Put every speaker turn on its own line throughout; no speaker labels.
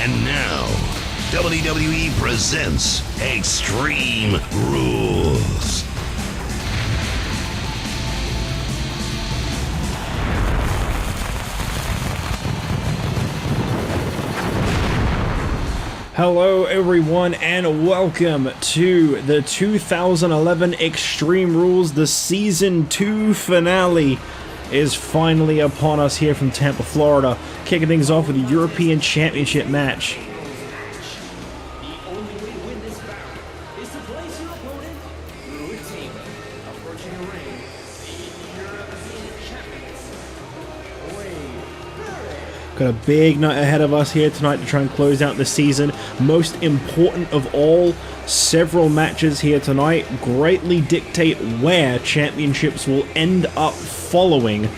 And now, WWE presents Extreme Rules.
Hello everyone and welcome to the 2011 Extreme Rules. The Season 2 finale is finally upon us here from Tampa, Florida. Kicking things off with a European Championship match.
The only way to win this bout is to place your opponent through a table. Approaching the ring, the European champions, Barrett.
Got a big night ahead of us here tonight to try and close out the season. Most important of all, several matches here tonight greatly dictate where championships will end up following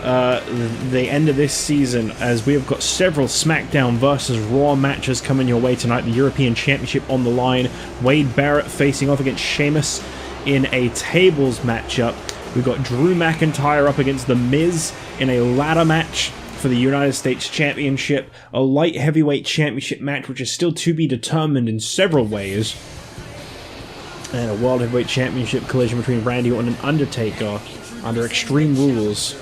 the end of this season, as we have got several SmackDown versus Raw matches coming your way tonight. The European Championship on the line. Wade Barrett facing off against Sheamus in a tables matchup. We've got Drew McIntyre up against The Miz in a ladder match for the United States Championship. A light heavyweight championship match which is still to be determined in several ways. And a World Heavyweight Championship collision between Randy Orton and Undertaker under Extreme Rules.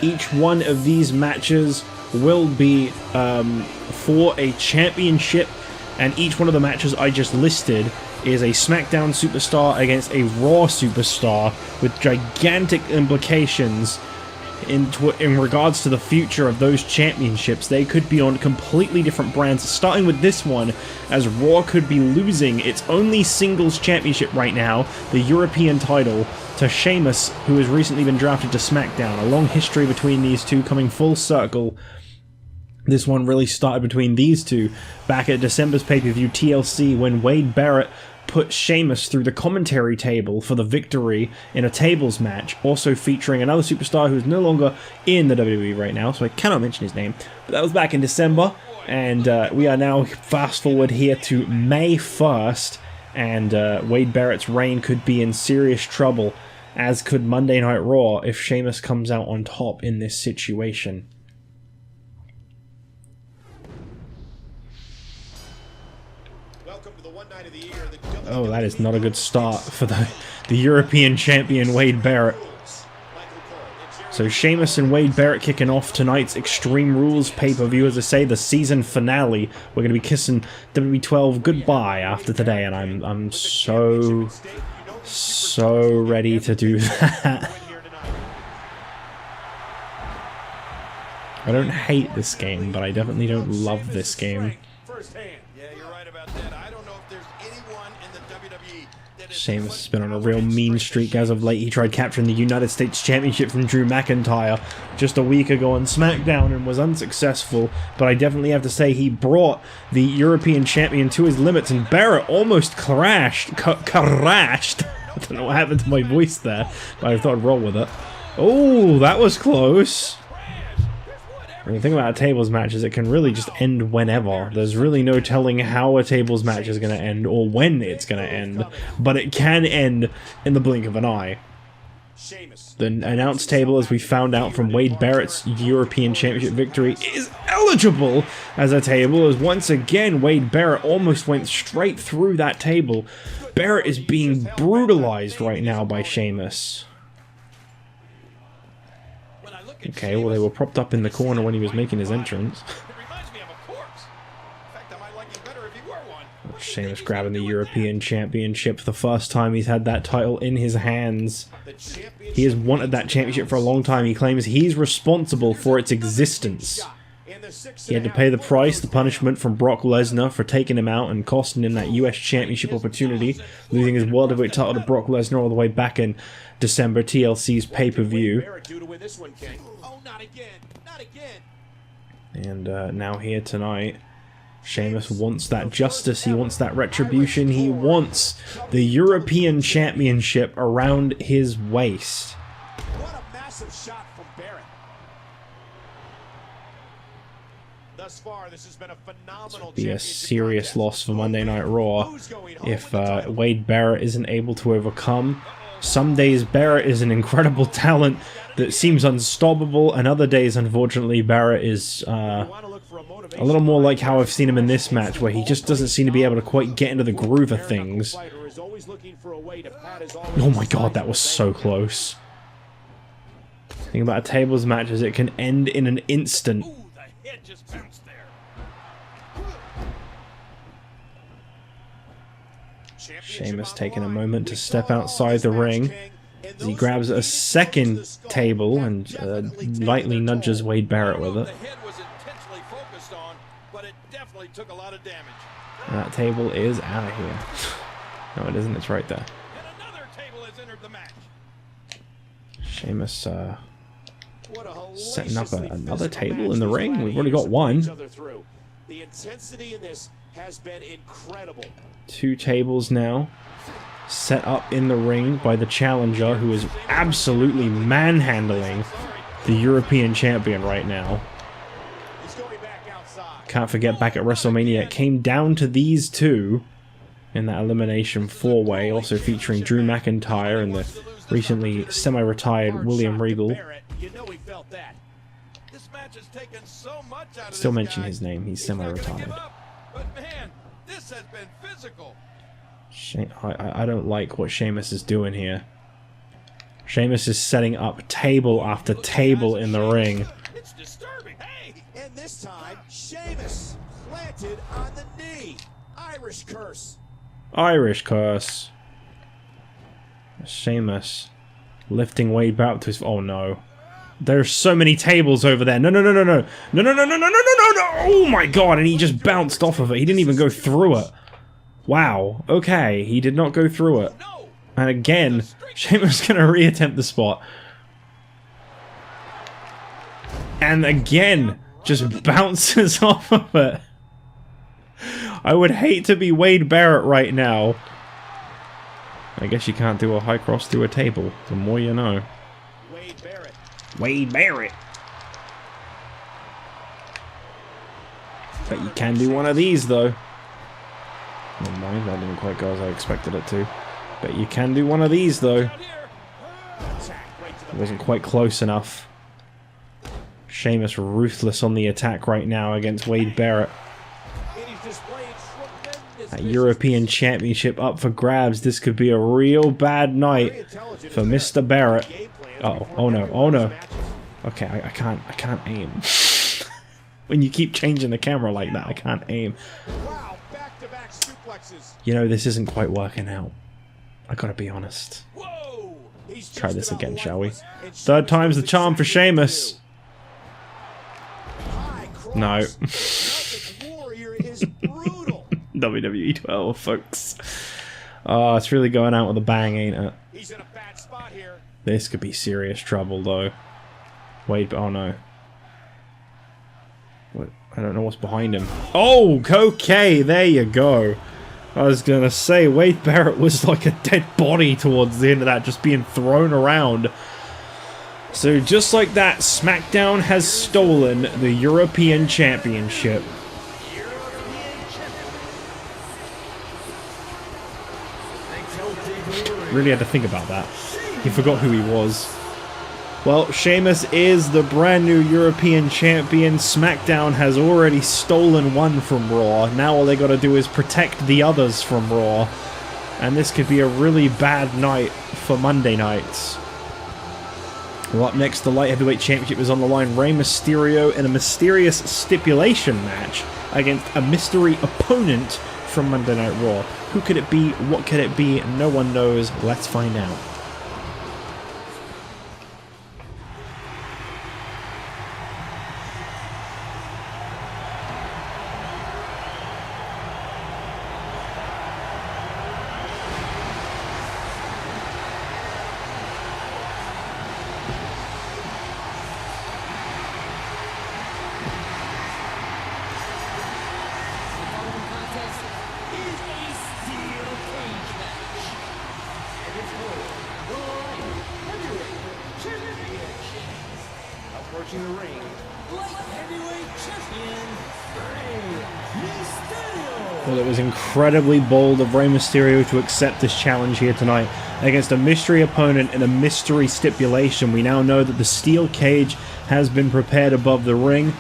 Each one of these matches will be for a championship, and each one of the matches I just listed is a SmackDown superstar against a Raw superstar with gigantic implications in regards to the future of those championships. They could be on completely different brands, starting with this one, as Raw could be losing its only singles championship right now, the European title, to Sheamus, who has recently been drafted to SmackDown. A long history between these two coming full circle. This one really started between these two back at December's pay-per-view TLC, when Wade Barrett put Sheamus through the commentary table for the victory in a tables match, also featuring another superstar who is no longer in the WWE right now, so I cannot mention his name. But that was back in December, and we are now fast forward here to May 1st, and Wade Barrett's reign could be in serious trouble, as could Monday Night Raw if Sheamus comes out on top in this situation. Oh, that is not a good start for the European champion Wade Barrett. So Sheamus and Wade Barrett kicking off tonight's Extreme Rules pay-per-view. As I say, the season finale. We're going to be kissing WWE 12 goodbye after today, and I'm so ready to do that. I don't hate this game, but I definitely don't love this game. Sheamus has been on a real mean streak as of late. He tried capturing the United States Championship from Drew McIntyre just a week ago on SmackDown and was unsuccessful, but I definitely have to say he brought the European Champion to his limits, and Barrett almost crashed. I don't know what happened to my voice there, but I thought I'd roll with it. Oh, that was close. When you think about a tables match, is it can really just end whenever. There's really no telling how a tables match is going to end or when it's going to end, but it can end in the blink of an eye. The announce table, as we found out from Wade Barrett's European Championship victory, is eligible as a table, as once again Wade Barrett almost went straight through that table. Barrett is being brutalized right now by Sheamus. Okay, well, they were propped up in the corner when he was making his entrance. Sheamus grabbing the European Championship for the first time he's had that title in his hands. He has wanted that championship for a long time. He claims he's responsible for its existence. He had to pay the price, the punishment from Brock Lesnar for taking him out and costing him that US Championship opportunity, losing his World Heavyweight title to Brock Lesnar all the way back in December, TLC's pay-per-view. And now here tonight, Sheamus wants that justice, he wants that retribution, he wants the European Championship around his waist.
What a massive shot from Barrett. Thus far, this has been a phenomenal
Be a serious loss for Monday Night Raw if Wade Barrett isn't able to overcome Some days Barrett is an incredible talent that seems unstoppable, and other days, unfortunately, Barrett is a little more like how I've seen him in this match, where he just doesn't seem to be able to quite get into the groove of things. Oh my god, that was so close. The thing about a tables match is it can end in an instant. Sheamus taking a moment to step outside the ring as he grabs a second table and lightly nudges Wade Barrett with it. And that table is out of here. No, it isn't. It's right there. Sheamus setting up another table in the ring. We've already got one.
The intensity in this has been incredible.
2 tables now set up in the ring by the challenger, who is absolutely manhandling the European champion right now. Can't forget back at WrestleMania, it came down to these two in that elimination 4-way, also featuring Drew McIntyre and the recently semi-retired William Regal. Still mention his name, he's semi-retired. I don't like what Sheamus is doing here. Sheamus is setting up table after table in the ring.
It's disturbing. Hey, and this time Sheamus planted on the knee. Irish curse.
Irish curse. Sheamus lifting Wade Barrett up to his... Oh no. There's so many tables over there. No, no, no, no, no. No, no, no, no, no, no, no, no, no. Oh my god, and he just bounced off of it. He didn't even go through it. Wow. Okay, he did not go through it. And again, Sheamus going to reattempt the spot. And again, just bounces off of it. I would hate to be Wade Barrett right now. I guess you can't do a high cross through a table. The more you know.
Wade Barrett.
Wade Barrett. But you can do one of these, though. Never mind, that didn't quite go as I expected it to. But you can do one of these, though. It wasn't quite close enough. Sheamus ruthless on the attack right now against Wade Barrett. That European Championship up for grabs. This could be a real bad night for Mr. Barrett. Uh-oh. Oh no. Oh no. Okay, I can't aim. When you keep changing the camera like that, I can't aim. You know, this isn't quite working out. I gotta be honest. Try this again, shall we? Third time's the charm for Sheamus. No. WWE 12, folks. Oh, it's really going out with a bang, ain't it? This could be serious trouble, though. Wait, oh no. What? I don't know what's behind him. Oh, okay, there you go. I was gonna say, Wade Barrett was like a dead body towards the end of that, just being thrown around. So just like that, SmackDown has stolen the European Championship. Really had to think about that. He forgot who he was. Well, Sheamus is the brand new European champion. SmackDown has already stolen one from Raw. Now all they gotta do is protect the others from Raw. And this could be a really bad night for Monday nights. Well, up next, the Light Heavyweight Championship is on the line. Rey Mysterio in a mysterious stipulation match against a mystery opponent from Monday Night Raw. Who could it be? What could it be? No one knows. Let's find out.
Approaching the ring light heavyweight champion, Rey Mysterio.
Well, it was incredibly bold of Rey Mysterio to accept this challenge here tonight against a mystery opponent in a mystery stipulation. We now know that the steel cage has been prepared above the ring.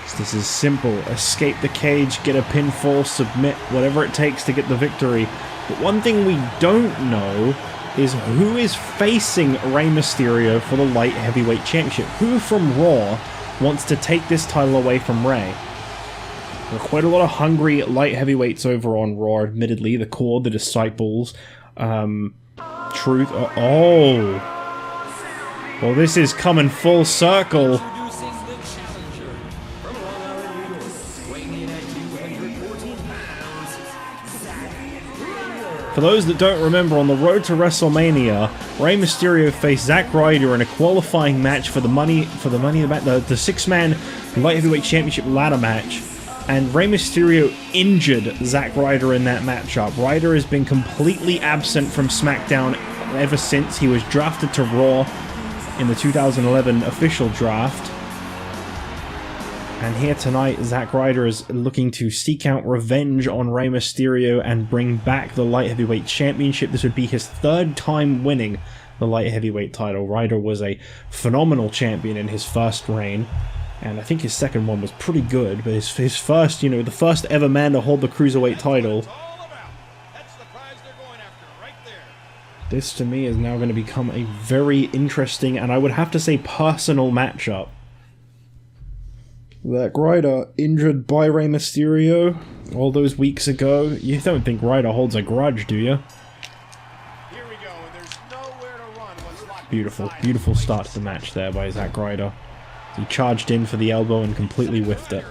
So this is simple. Escape the cage, get a pinfall, submit, whatever it takes to get the victory. But one thing we don't know is who is facing Rey Mysterio for the light heavyweight championship. Who from Raw wants to take this title away from Rey? There are quite a lot of hungry light heavyweights over on Raw, admittedly. The Core, the Disciples, Truth. Oh. Well, this is coming full circle.
Introducing the challenger from Long Island, New York, weighing in at 214 pounds, Zack Ryder.
For those that don't remember, on the road to WrestleMania, Rey Mysterio faced Zack Ryder in a qualifying match for the six-man light heavyweight championship ladder match. And Rey Mysterio injured Zack Ryder in that matchup. Ryder has been completely absent from SmackDown ever since he was drafted to Raw in the 2011 official draft. And here tonight, Zack Ryder is looking to seek out revenge on Rey Mysterio and bring back the light heavyweight championship. This would be his third time winning the light heavyweight title. Ryder was a phenomenal champion in his first reign. And I think his second one was pretty good, but his first, the first ever man to hold the Cruiserweight title. This, to me, is now going to become a very interesting, and I would have to say personal matchup. Zack Ryder, injured by Rey Mysterio all those weeks ago. You don't think Ryder holds a grudge, do you?
Here we go, and there's nowhere to run once locked
Beautiful,
inside.
beautiful start to the match there by Zack Ryder. He charged in for the elbow and completely whiffed it.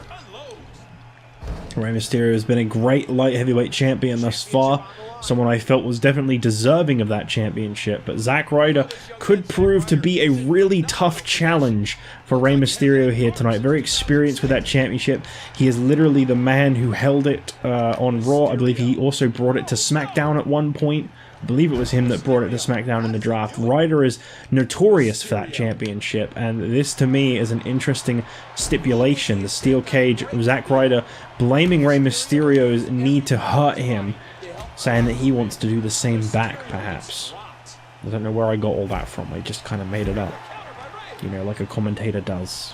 Rey Mysterio has been a great light heavyweight champion thus far, someone I felt was definitely deserving of that championship, but Zack Ryder could prove to be a really tough challenge for Rey Mysterio here tonight. Very experienced with that championship. He is literally the man who held it on Raw. I believe he also brought it to SmackDown at one point. I believe it was him that brought it to SmackDown in the draft. Ryder is notorious for that championship, and this to me is an interesting stipulation. The steel cage, Zack Ryder blaming Rey Mysterio's need to hurt him, saying that he wants to do the same back, perhaps. I don't know where I got all that from. I just kind of made it up. Like a commentator does.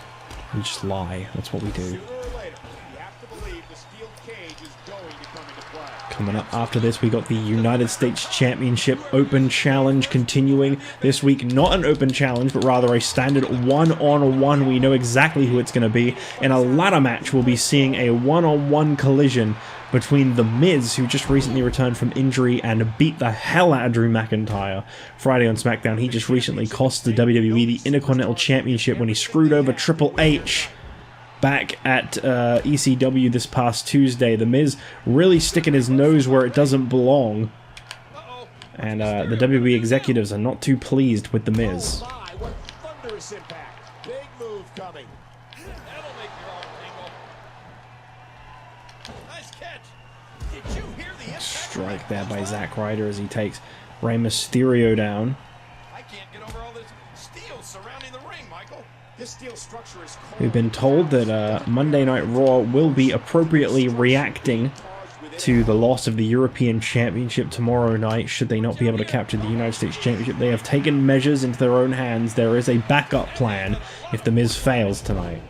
We just lie. That's what we do.
Sooner or later, you have to believe the steel cage is going to come into play.
Coming up after this, we got the United States Championship Open Challenge continuing this week. Not an Open Challenge, but rather a standard one-on-one. We know exactly who it's going to be. In a ladder match, we'll be seeing a one-on-one collision between The Miz, who just recently returned from injury and beat the hell out of Drew McIntyre Friday on SmackDown. He just recently cost the WWE the Intercontinental Championship when he screwed over Triple H back at ECW this past Tuesday. The Miz really sticking his nose where it doesn't belong. And the WWE executives are not too pleased with The Miz.
Oh my, what thunderous impact. Big move coming.
That'll make your arm tingle. Nice catch. Did you hear the impact?
Strike there by Zack Ryder as he takes Rey Mysterio down.
I can't get over all this steel surrounding the ring, Michael.
This steel structure is cold.
We've been told that Monday Night Raw will be appropriately reacting to the loss of the European Championship tomorrow night, should they not be able to capture the United States Championship. They have taken measures into their own hands. There is a backup plan if The Miz fails tonight.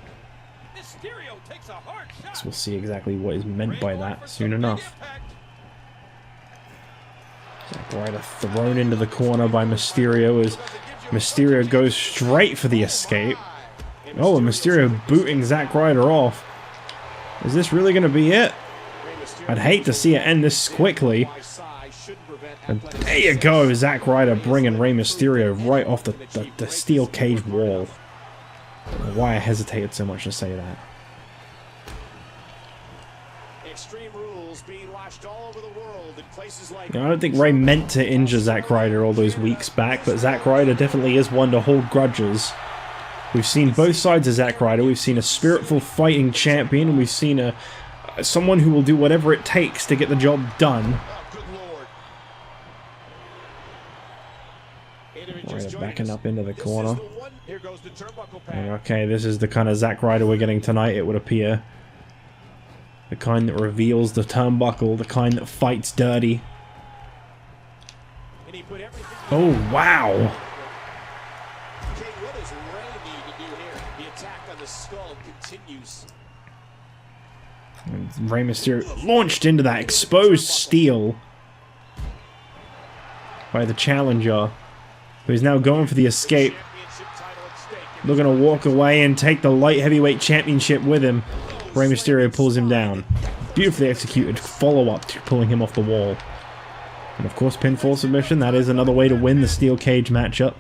Mysterio takes a hard shot.
So we'll see exactly what is meant by that soon enough. Zack Ryder thrown into the corner by Mysterio as Mysterio goes straight for the escape. Oh, and Mysterio booting Zack Ryder off. Is this really going to be it? I'd hate to see it end this quickly. And there you go, Zack Ryder bringing Rey Mysterio right off the steel cage wall. I don't know why I hesitated so much to say that.
Extreme rules being watched all over the world in places like
I don't think Rey meant to injure Zack Ryder all those weeks back, but Zack Ryder definitely is one to hold grudges. We've seen both sides of Zack Ryder. We've seen a spiritful fighting champion, and we've seen someone who will do whatever it takes to get the job done.
oh, good lord.
Ryder backing up into the corner.
Here goes the turnbuckle
And
pad.
okay, this is the kind of Zack Ryder we're getting tonight, it would appear. The kind that reveals the turnbuckle, the kind that fights dirty.
And he put everything.
Oh, wow!
King, what does Ray need to do here? The attack on the skull continues.
And Rey Mysterio launched into that exposed steel by the challenger, who is now going for the escape.
Championship title at stake.
Looking to walk away and take the light heavyweight championship with him. Rey Mysterio pulls him down. Beautifully executed follow-up to pulling him off the wall. And of course, pinfall submission. That is another way to win the steel cage matchup.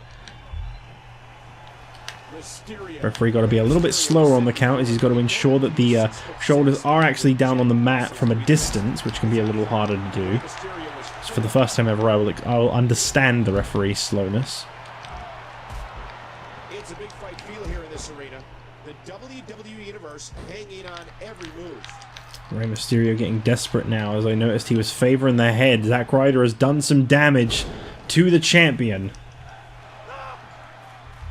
Mysterio.
Referee got to be a little bit slower on the count, as he's got to ensure that the shoulders are actually down on the mat from a distance, which can be a little harder to do.
Mysterio was
So for the first time ever, I'll understand the referee's slowness.
It's a big fight feel here in this arena. The WWE Universe hanging on every move.
Rey Mysterio getting desperate now, as I noticed he was favoring the head. Zack Ryder has done some damage to the champion.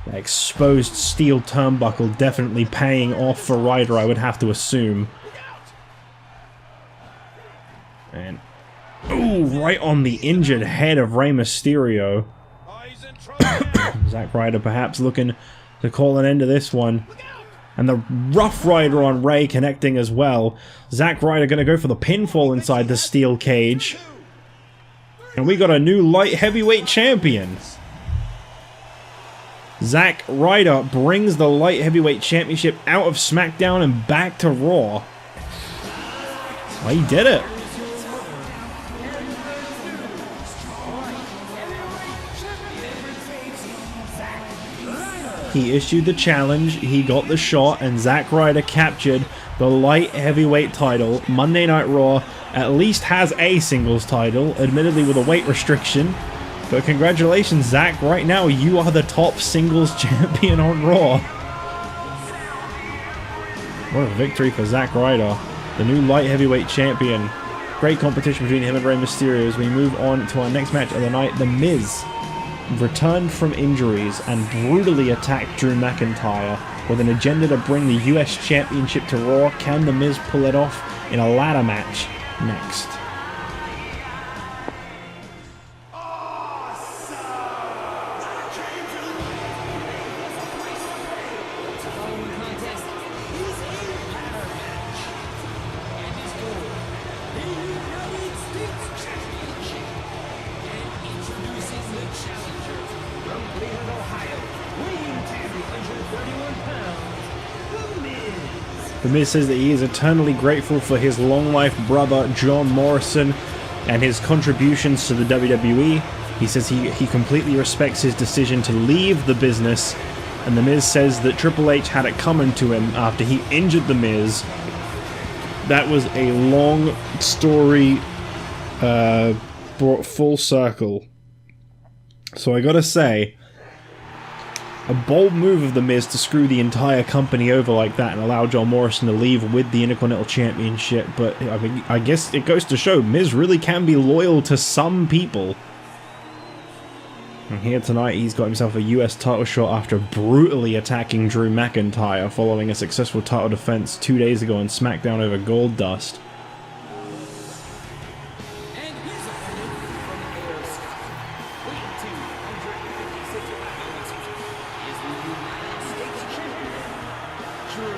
That exposed steel turnbuckle definitely paying off for Ryder, I would have to assume. And ooh, right on the injured head of Rey Mysterio.
Oh, he's in trouble.
Zack Ryder perhaps looking to call an end to this one. And the Rough Rider on Rey connecting as well. Zack Ryder going to go for the pinfall inside the steel cage. And we got a new light heavyweight champion. Zack Ryder brings the light heavyweight championship out of SmackDown and back to Raw. Well, he did it. He issued the challenge, he got the shot, and Zack Ryder captured the light heavyweight title. Monday Night Raw at least has a singles title, admittedly with a weight restriction. But congratulations, Zack. Right now, you are the top singles champion on Raw. What a victory for Zack Ryder, the new light heavyweight champion. Great competition between him and Rey Mysterio as we move on to our next match of the night. The Miz returned from injuries and brutally attacked Drew McIntyre with an agenda to bring the US Championship to Raw. Can The Miz pull it off in a ladder match next? The Miz says that he is eternally grateful for his long-life brother John Morrison and his contributions to the WWE. He says he completely respects his decision to leave the business, and The Miz says that Triple H had it coming to him after he injured The Miz. That was a long story brought full circle. So I gotta say, a bold move of The Miz to screw the entire company over like that and allow John Morrison to leave with the Intercontinental Championship, but I mean, I guess it goes to show Miz really can be loyal to some people. And here tonight he's got himself a US title shot after brutally attacking Drew McIntyre following a successful title defense 2 days ago on SmackDown over Goldust.
And his opponent from AOC, weighing 256 pounds, is the United States Champion, Drew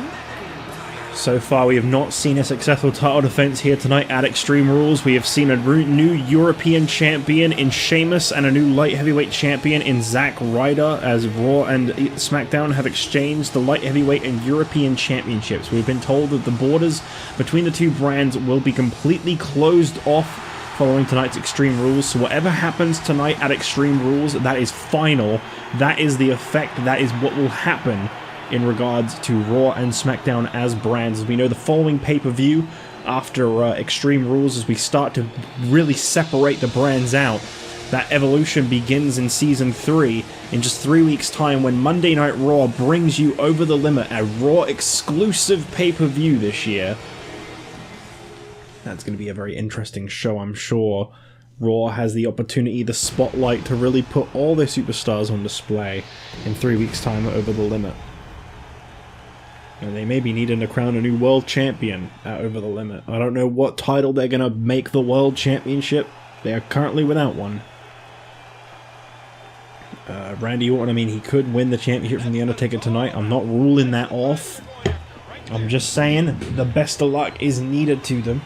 McIntyre.
So far, we have not seen a successful title defense here tonight at Extreme Rules. We have seen a new European champion in Sheamus and a new light heavyweight champion in Zack Ryder, as Raw and SmackDown have exchanged the light heavyweight and European championships. We've been told that the borders between the two brands will be completely closed off following tonight's Extreme Rules. So whatever happens tonight at Extreme Rules, that is final. That is the effect. That is what will happen in regards to Raw and SmackDown as brands. As we know, the following pay-per-view after Extreme Rules, as we start to really separate the brands out, that evolution begins in Season 3 in just 3 weeks' time, when Monday Night Raw brings you Over the Limit, a Raw exclusive pay-per-view this year. That's going to be a very interesting show, I'm sure. Raw has the opportunity, the spotlight, to really put all their superstars on display in 3 weeks' time Over the Limit. And they may be needing to crown a new world champion at Over the Limit. I don't know what title they're going to make the world championship. They are currently without one. Randy Orton, I mean, he could win the championship from The Undertaker tonight. I'm not ruling that off. I'm just saying the best of luck is needed to them.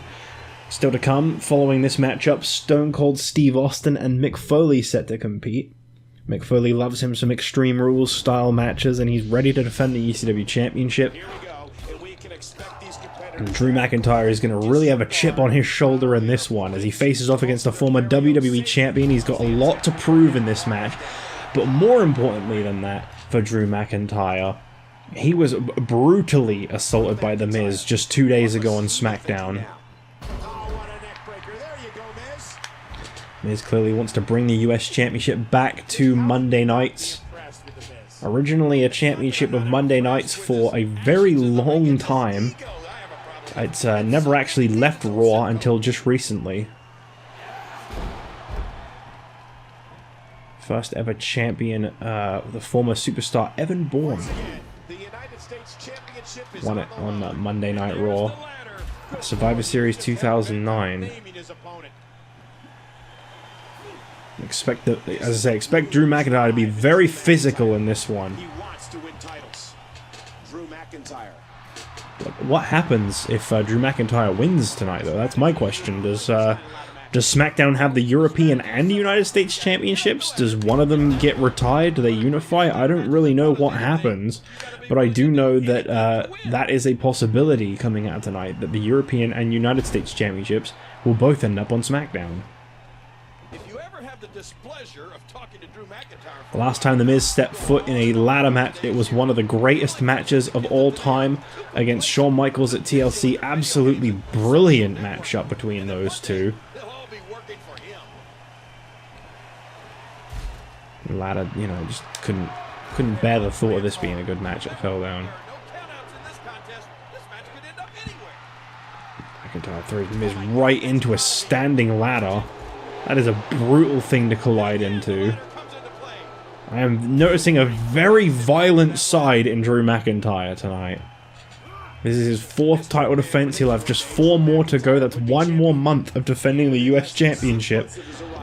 Still to come, following this matchup, Stone Cold Steve Austin and Mick Foley set to compete. Mick Foley loves him some Extreme Rules style matches, and he's ready to defend the ECW Championship. And Drew McIntyre is going to really have a chip on his shoulder in this one, as he faces off against a former WWE Champion. He's got a lot to prove in this match, but more importantly than that, for Drew McIntyre, he was brutally assaulted by The Miz just 2 days ago on SmackDown. Miz clearly wants to bring the US Championship back to Monday nights. Originally a championship of Monday nights for a very long time. It's never actually left Raw until just recently. First ever champion, the former superstar Evan Bourne. Won it on Monday Night Raw. Survivor Series 2009. Expect Drew McIntyre to be very physical in this one. What happens if Drew McIntyre wins tonight, though? That's my question. Does SmackDown have the European and the United States Championships? Does one of them get retired? Do they unify? I don't really know what happens, but I do know that that is a possibility coming out tonight, that the European and United States Championships will both end up on SmackDown. The last time The Miz stepped foot in a ladder match, it was one of the greatest matches of all time against Shawn Michaels at TLC. Absolutely brilliant matchup between those two. Ladder, you know, just couldn't bear the thought of this being a good match. It fell down. McIntyre throws Miz right into a standing ladder. That is a brutal thing to collide into. I am noticing a very violent side in Drew McIntyre tonight. This is his 4th title defense. He'll have just 4 more to go. That's 1 more month of defending the US Championship.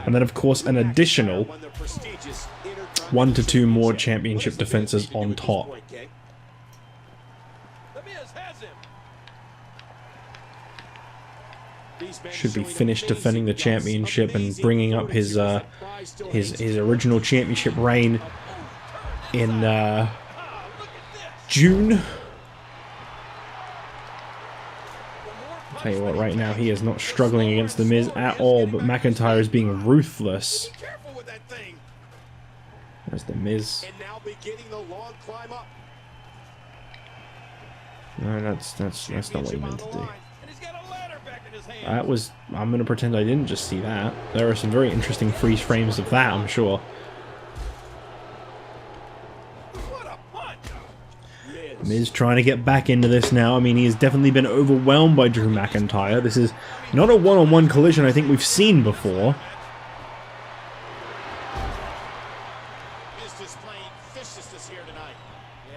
And then, of course, an additional 1 to 2 more championship defenses on top. Should be finished defending the championship and bringing up his original championship reign in June. I'll tell you what, right now he is not struggling against The Miz at all, but McIntyre is being ruthless. There's The Miz. No, that's not what he meant to do. That was... I'm going to pretend I didn't just see that. There are some very interesting freeze frames of that, I'm sure. Miz trying to get back into this now. I mean, he has definitely been overwhelmed by Drew McIntyre. This is not a one-on-one collision I think we've seen before.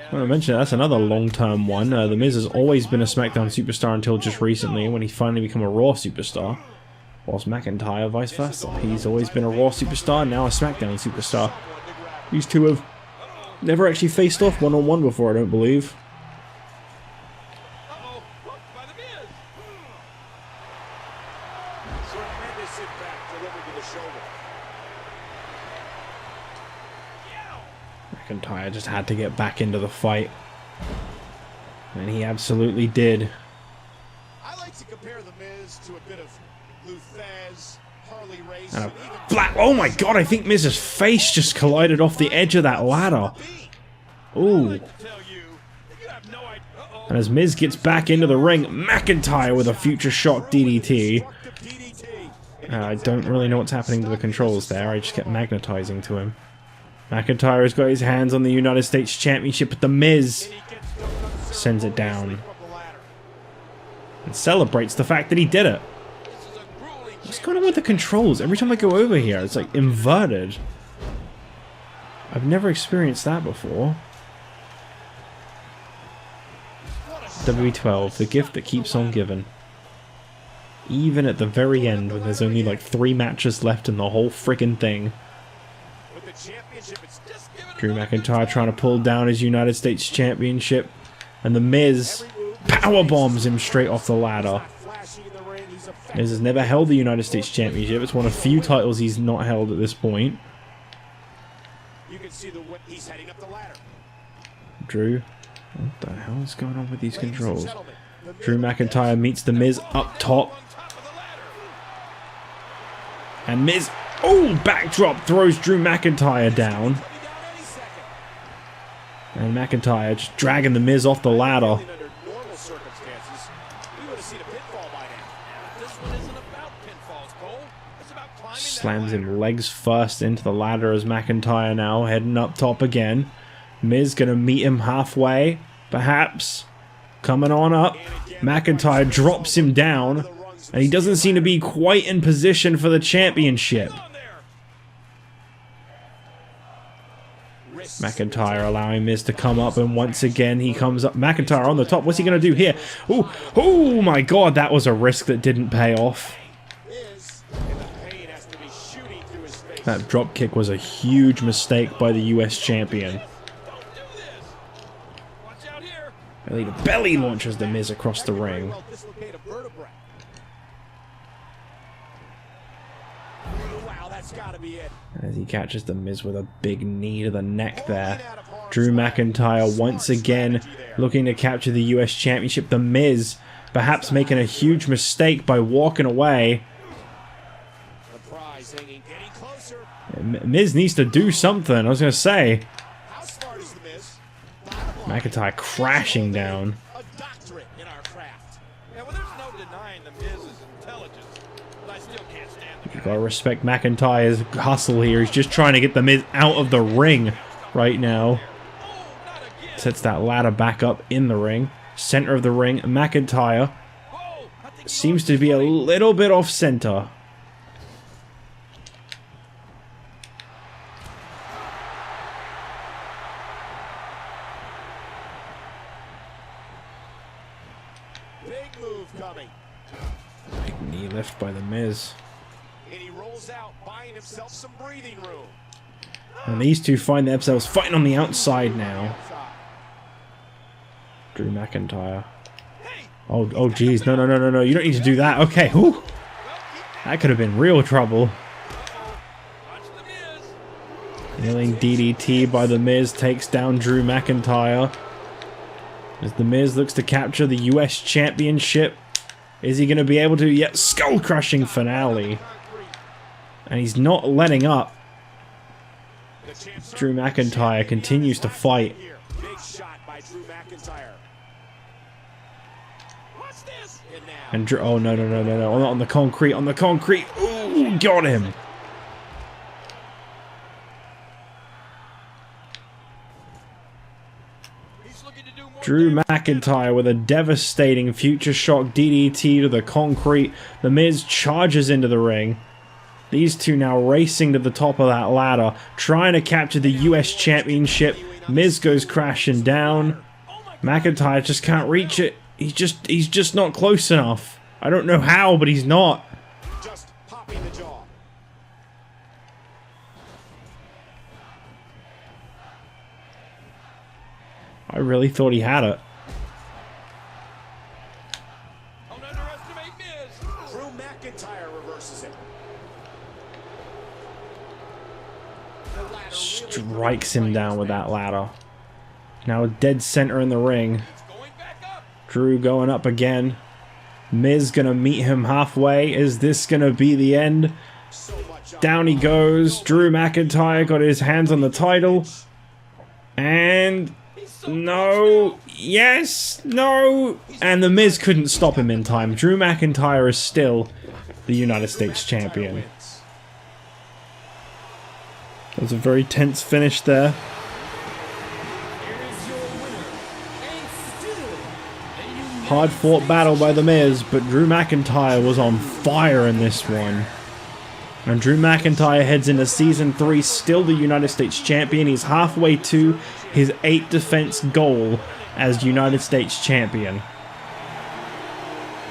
I want to mention that's another long-term one. The Miz has always been a SmackDown superstar until just recently, when he finally became a Raw superstar. Whilst McIntyre, vice versa. He's always been a Raw superstar, now a SmackDown superstar. These two have never actually faced off one-on-one before, I don't believe. McIntyre just had to get back into the fight, and he absolutely did.
I like to compare The Miz to a bit of Luthez, Harley Race,
and a flat. Oh my god! I think Miz's face just collided off the edge of that ladder. Ooh! And as Miz gets back into the ring, McIntyre with a future shock DDT. I don't really know what's happening to the controls there. I just kept magnetizing to him. McIntyre has got his hands on the United States Championship, but The Miz sends it down and celebrates the fact that he did it. What's going on with the controls? Every time I go over here, it's like inverted. I've never experienced that before. WWE12, the gift that keeps on giving. Even at the very end, when there's only like 3 matches left in the whole friggin' thing. Drew McIntyre trying to pull down his United States Championship. And The Miz power bombs him straight off the ladder. Miz has never held the United States Championship. It's one of few titles he's not held at this point. Drew. What the hell is going on with these controls? Drew McIntyre meets The Miz up top. And Miz, oh, backdrop throws Drew McIntyre down. And McIntyre just dragging The Miz off the ladder. Slams him legs first into the ladder as McIntyre now heading up top again. Miz gonna meet him halfway, perhaps. Coming on up. McIntyre drops him down. And he doesn't seem to be quite in position for the championship. McIntyre allowing Miz to come up, and once again he comes up. McIntyre on the top. What's he going to do here? Oh my god, that was a risk that didn't pay off. That drop kick was a huge mistake by the US champion. Belly launches The Miz across the ring. As he catches The Miz with a big knee to the neck there. Drew McIntyre once again looking to capture the US Championship. The Miz perhaps making a huge mistake by walking away. Miz needs to do something, I was going to say. McIntyre crashing down. You gotta respect McIntyre's hustle here. He's just trying to get The Miz out of the ring right now. Sets that ladder back up in the ring. Center of the ring. McIntyre seems to be a little bit off center.
Big move coming.
Big knee lift by The Miz.
And he rolls out, buying himself some breathing room.
And these two find themselves fighting on the outside now. Drew McIntyre. Oh, geez. No. You don't need to do that. Okay. Whew. That could have been real trouble. Kneeling DDT by The Miz takes down Drew McIntyre. As The Miz looks to capture the US Championship. Is he going to be able to? Yet skull-crushing finale. And he's not letting up. Drew McIntyre continues to fight. And Drew, oh no, on the concrete, Ooh, got him. Drew McIntyre with a devastating future shock DDT to the concrete. The Miz charges into the ring. These two now racing to the top of that ladder, trying to capture the US Championship. Miz goes crashing down. McIntyre just can't reach it. He's just not close enough. I don't know how, but he's not.
Just popping the jaw.
I really thought he had it.
Don't underestimate Miz. Drew McIntyre reverses it.
Strikes him down with that ladder. Now dead center in the ring. Drew going up again. Miz gonna meet him halfway. Is this gonna be the end? Down he goes. Drew McIntyre got his hands on the title. And no, yes, no. And The Miz couldn't stop him in time. Drew McIntyre is still the United States Champion. That was a very tense finish there.
Here is your winner, and still the
Hard fought battle by The Miz, but Drew McIntyre was on fire in this one. And Drew McIntyre heads into Season 3 still the United States Champion. He's halfway to his 8th defense goal as United States Champion.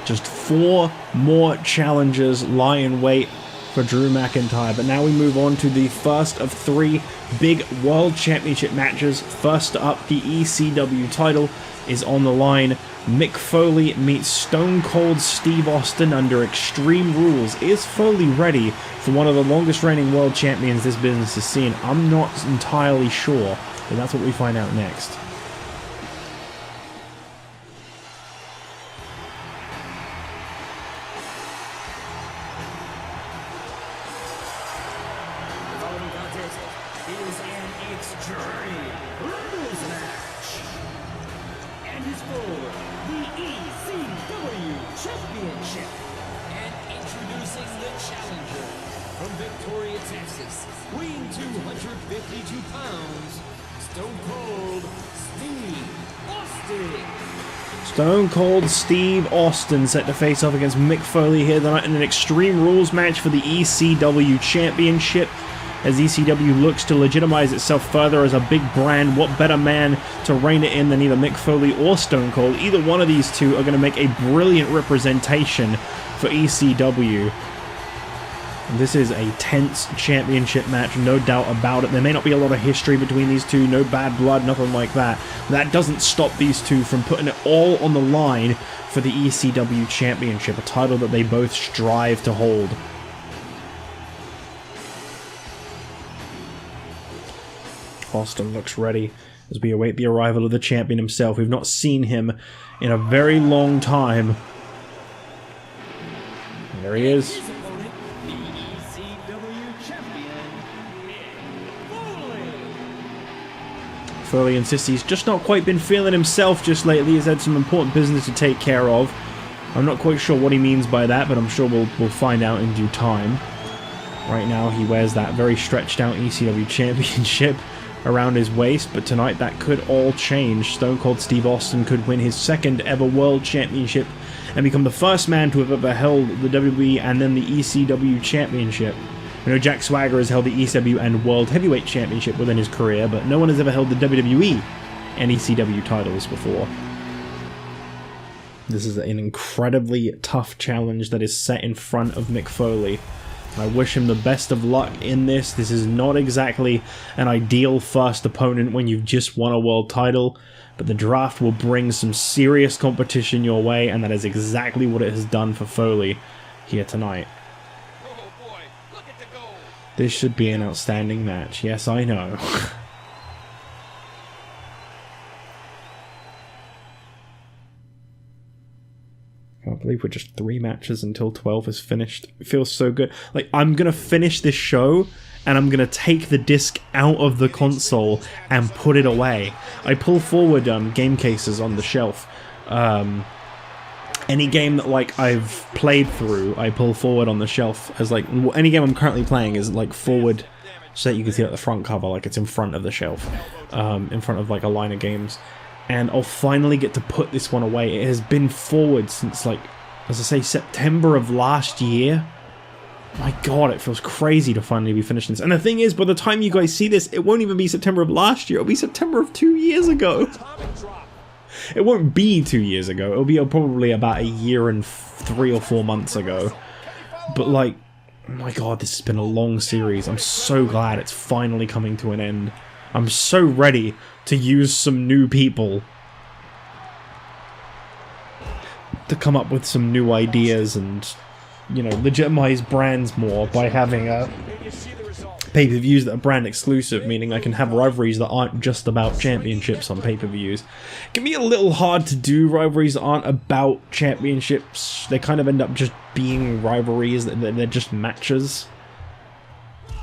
Just 4 more challenges lie in wait for Drew McIntyre. But now we move on to the first of 3 big World Championship matches. First up, the ECW title is on the line. Mick Foley meets Stone Cold Steve Austin under Extreme Rules. Is Foley ready for one of the longest reigning world champions this business has seen? I'm not entirely sure, but that's what we find out next.
The following contest is an Extreme Rules match, and is for the ECW Championship. And introducing the challenger from Victoria, Texas, weighing 252 pounds, Stone Cold Steve Austin.
Stone Cold Steve Austin set to face off against Mick Foley here tonight in an Extreme Rules match for the ECW Championship. As ECW looks to legitimize itself further as a big brand, what better man to rein it in than either Mick Foley or Stone Cold? Either one of these two are going to make a brilliant representation for ECW. This is a tense championship match, no doubt about it. There may not be a lot of history between these two, no bad blood, nothing like that. That doesn't stop these two from putting it all on the line for the ECW Championship, a title that they both strive to hold. Austin looks ready as we await the arrival of the champion himself. We've not seen him in a very long time. There he is.
His opponent, the ECW Champion, Mick Foley.
Foley insists he's just not quite been feeling himself just lately. He's had some important business to take care of. I'm not quite sure what he means by that, but I'm sure we'll find out in due time. Right now he wears that very stretched out ECW Championship around his waist, but tonight that could all change. Stone Cold Steve Austin could win his 2nd ever World Championship and become the first man to have ever held the WWE and then the ECW Championship. We know Jack Swagger has held the ECW and World Heavyweight Championship within his career, but no one has ever held the WWE and ECW titles before. This is an incredibly tough challenge that is set in front of Mick Foley. I wish him the best of luck in this. This is not exactly an ideal first opponent when you've just won a world title, but the draft will bring some serious competition your way, and that is exactly what it has done for Foley here tonight.
Oh boy, look at the goal.
This should be an outstanding match. Yes, I know. I can't believe we're just 3 matches until 12 is finished. It feels so good. Like, I'm gonna finish this show and I'm gonna take the disc out of the console and put it away. I pull forward game cases on the shelf. Any game that like I've played through, I pull forward on the shelf as like any game I'm currently playing is like forward, so that you can see at the front cover, like it's in front of the shelf, in front of like a line of games. And I'll finally get to put this one away. It has been forward since, like, as I say, September of last year. My god, it feels crazy to finally be finishing this. And the thing is, by the time you guys see this, it won't even be September of last year. It'll be September of 2 years ago. It won't be 2 years ago. It'll be probably about a year and 3 or 4 months ago. But, like, oh my god, this has been a long series. I'm so glad it's finally coming to an end. I'm so ready to use some new people to come up with some new ideas and, you know, legitimize brands more by having pay-per-views that are brand exclusive, meaning I can have rivalries that aren't just about championships on pay-per-views. It can be a little hard to do rivalries that aren't about championships. They kind of end up just being rivalries, they're just matches.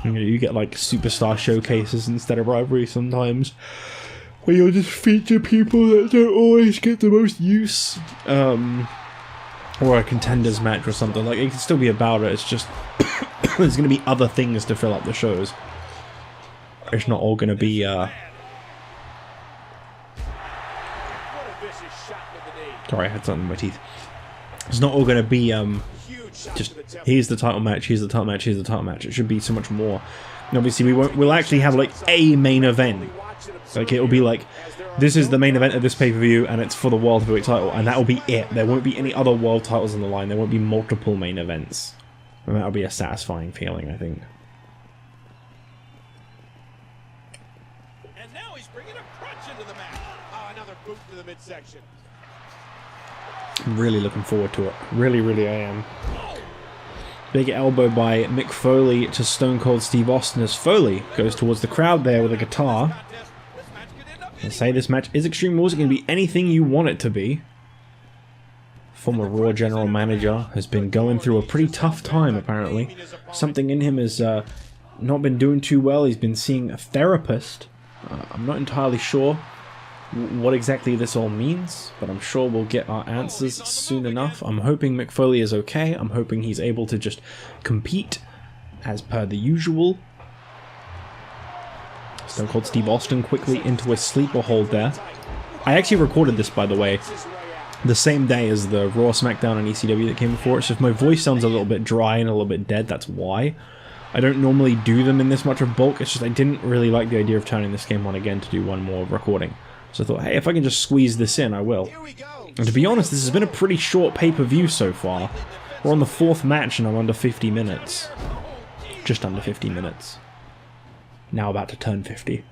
You know, you get like superstar showcases instead of rivalries sometimes, where you'll just feature people that don't always get the most use, or a contenders match or something. Like, it can still be about it, it's just there's going to be other things to fill up the shows. It's not all going to be Sorry, I had something in my teeth. It's not all going to be just here's the title match, here's the title match, here's the title match. It should be so much more. And obviously we'll actually have like a main event. Like it'll be like, this is the main event of this pay-per-view and it's for the World Heavyweight title, and that will be it. There won't be any other world titles on the line. There won't be multiple main events. And that'll be a satisfying feeling, I think.
And now he's bringing a crunch into the match. Oh, another boot to the midsection.
I'm really looking forward to it. Really, really I am. Big elbow by Mick Foley to Stone Cold Steve Austin as Foley goes towards the crowd there with a guitar. I say this match is Extreme Rules. It can be anything you want it to be. Former Raw general manager has been going through a pretty tough time, apparently. Something in him has not been doing too well. He's been seeing a therapist. I'm not entirely sure what exactly this all means, but I'm sure we'll get our answers soon enough. I'm hoping Mick Foley is okay. I'm hoping he's able to just compete as per the usual. Stone Cold Steve Austin quickly into a sleeper hold there. I actually recorded this, by the way, the same day as the Raw, SmackDown, and ECW that came before it, so if my voice sounds a little bit dry and a little bit dead, that's why. I don't normally do them in this much of bulk, it's just I didn't really like the idea of turning this game on again to do one more recording. So I thought, hey, if I can just squeeze this in, I will. And to be honest, this has been a pretty short pay-per-view so far. We're on the 4th match and I'm under 50 minutes. Just under 50 minutes. Now about to turn 50.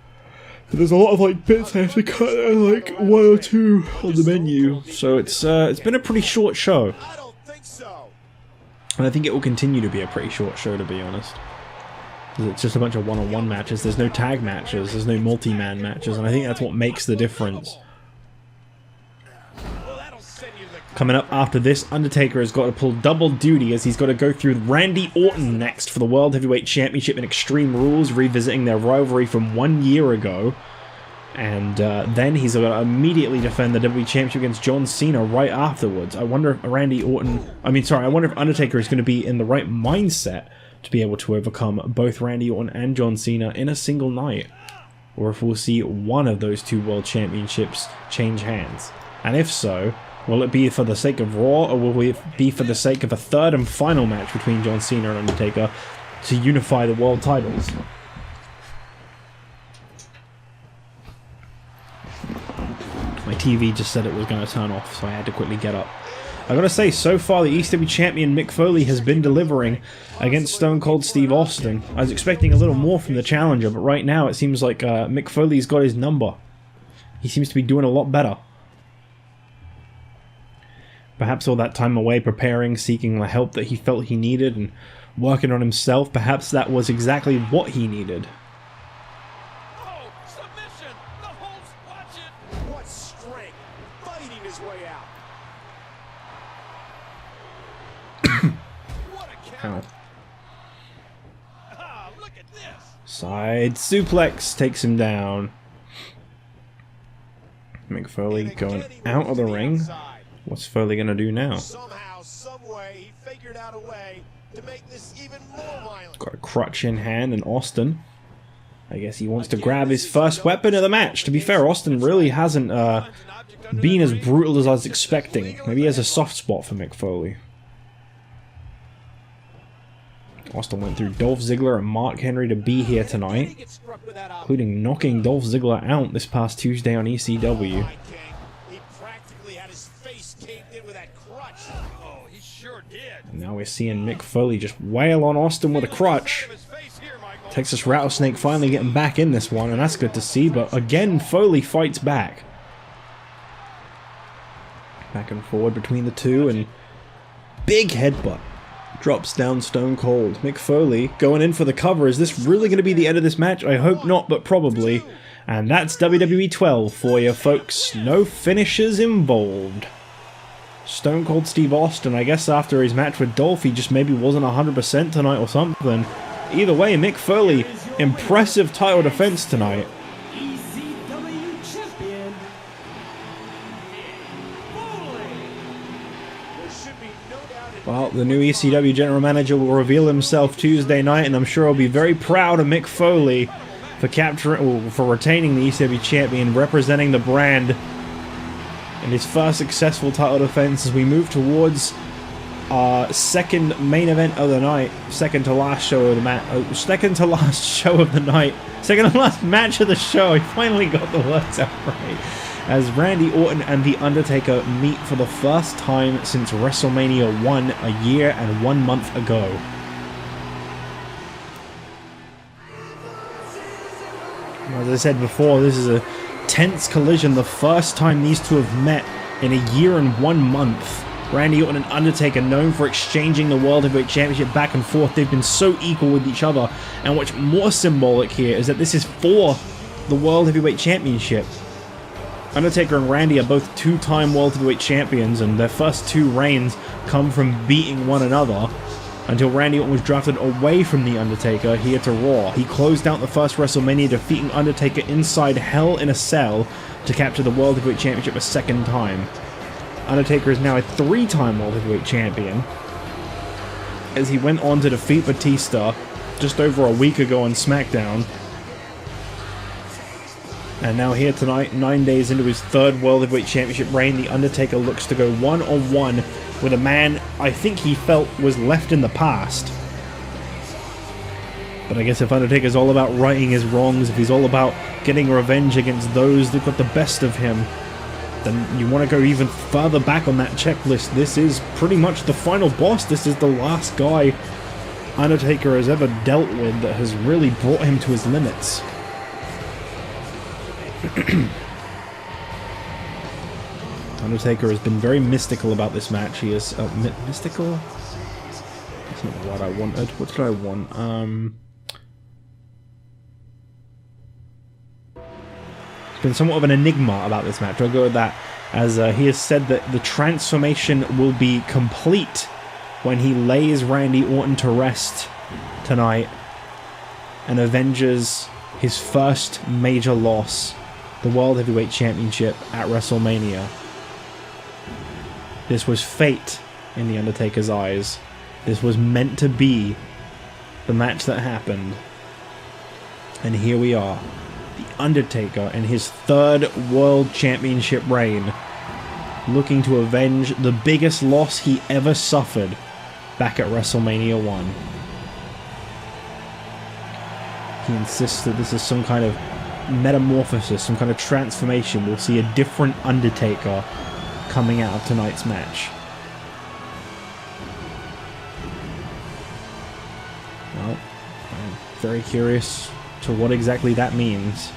There's a lot of like bits I have to cut, like 1 or 2 on the menu. So it's been a pretty short show. And I think it will continue to be a pretty short show, to be honest. It's just a bunch of one-on-one matches. There's no tag matches. There's no multi-man matches. And I think that's what makes the difference. Coming up after this, Undertaker has got to pull double duty as he's got to go through Randy Orton next for the World Heavyweight Championship in Extreme Rules, revisiting their rivalry from 1 year ago. And then he's got to immediately defend the WWE Championship against John Cena right afterwards. I wonder if I wonder if Undertaker is going to be in the right mindset to be able to overcome both Randy Orton and John Cena in a single night. Or if we'll see one of those 2 World Championships change hands. And if so, will it be for the sake of Raw, or will it be for the sake of a 3rd and final match between John Cena and Undertaker to unify the world titles? My TV just said it was going to turn off, so I had to quickly get up. I gotta say, so far the ECW champion Mick Foley has been delivering against Stone Cold Steve Austin. I was expecting a little more from the challenger, but right now it seems like Mick Foley's got his number. He seems to be doing a lot better. Perhaps all that time away preparing, seeking the help that he felt he needed, and working on himself, perhaps that was exactly what he needed.
Oh, submission! The Hulk's watching! What strength! Fighting his way out. What a count! Ah, look at this!
Side suplex takes him down. Mick Foley going out of the ring. What's Foley gonna do now?
Somehow, someway, he figured out a way to make this even more violent.
Got a crutch in hand, and Austin, I guess he wants to grab his first weapon of the match. To be fair, Austin really hasn't been as brutal as I was expecting. Maybe he has a soft spot for Mick Foley. Austin went through Dolph Ziggler and Mark Henry to be here tonight, including knocking Dolph Ziggler out this past Tuesday on ECW. And now we're seeing Mick Foley just wail on Austin with a crutch. Texas Rattlesnake finally getting back in this one, and that's good to see, but again Foley fights back. Back and forward between the two, and big headbutt. Drops down Stone Cold. Mick Foley going in for the cover. Is this really going to be the end of this match? I hope not, but probably. And that's WWE 12 for you, folks. No finishes involved. Stone Cold Steve Austin, I guess after his match with Dolph, he just maybe wasn't 100% tonight or something. Either way, Mick Foley, impressive title defense tonight.
ECW champion, Foley.
Well, the new ECW general manager will reveal himself Tuesday night, and I'm sure he'll be very proud of Mick Foley for retaining the ECW champion, representing the brand in his first successful title defense as we move towards our second main event of the night, second to last show of the night, second to last match of the show. I finally got the words out right. As Randy Orton and The Undertaker meet for the first time since WrestleMania 1 a year and 1 month ago. As I said before, this is a tense collision, the first time these two have met in a year and 1 month. Randy Orton and Undertaker, known for exchanging the World Heavyweight Championship back and forth, they've been so equal with each other. And what's more symbolic here is that this is for the World Heavyweight Championship. Undertaker and Randy are both two-time World Heavyweight Champions, and their first two reigns come from beating one another. Until Randy Orton was drafted away from The Undertaker here to Raw. He closed out the first WrestleMania, defeating Undertaker inside Hell in a Cell to capture the World Heavyweight Championship a second time. Undertaker is now a three-time World Heavyweight Champion, as he went on to defeat Batista just over a week ago on SmackDown. And now here tonight, 9 days into his third World Heavyweight Championship reign, The Undertaker looks to go one-on-one with a man I think he felt was left in the past. But I guess if Undertaker's all about righting his wrongs, if he's all about getting revenge against those that got the best of him, then you want to go even further back on that checklist. This is pretty much the final boss. This is the last guy Undertaker has ever dealt with that has really brought him to his limits. Undertaker has been very mystical about this match. He is mystical? That's not what I wanted. What did I want? He's been somewhat of an enigma about this match. I'll go with that, as he has said that the transformation will be complete when he lays Randy Orton to rest tonight and avenges his first major loss, the World Heavyweight Championship at WrestleMania. This was fate in The Undertaker's eyes. This was meant to be the match that happened. And here we are. The Undertaker in his third World Championship reign, looking to avenge the biggest loss he ever suffered back at WrestleMania 1. He insists that this is some kind of metamorphosis, some kind of transformation. We'll see a different Undertaker coming out of tonight's match. Well, I'm very curious to what exactly that means.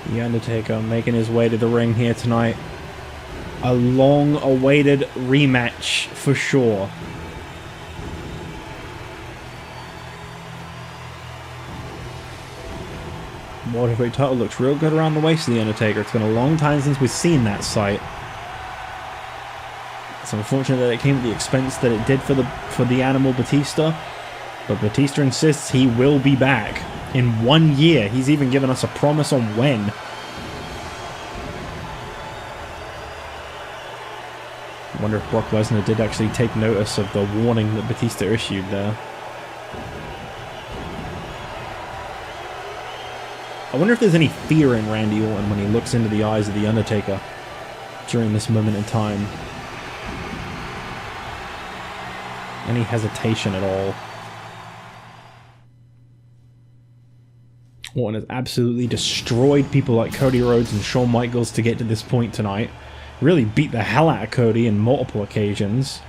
The Undertaker making his way to the ring here tonight. A long-awaited rematch for sure. World Heavyweight title looks real good around the waist of The Undertaker. It's been a long time since we've seen that sight. It's unfortunate that it came at the expense that it did for the animal Batista. But Batista insists he will be back in 1 year. He's even given us a promise on when. I wonder if Brock Lesnar did actually take notice of the warning that Batista issued there. I wonder if there's any fear in Randy Orton when he looks into the eyes of The Undertaker during this moment in time. Any hesitation at all. Orton has absolutely destroyed people like Cody Rhodes and Shawn Michaels to get to this point tonight. Really beat the hell out of Cody in multiple occasions,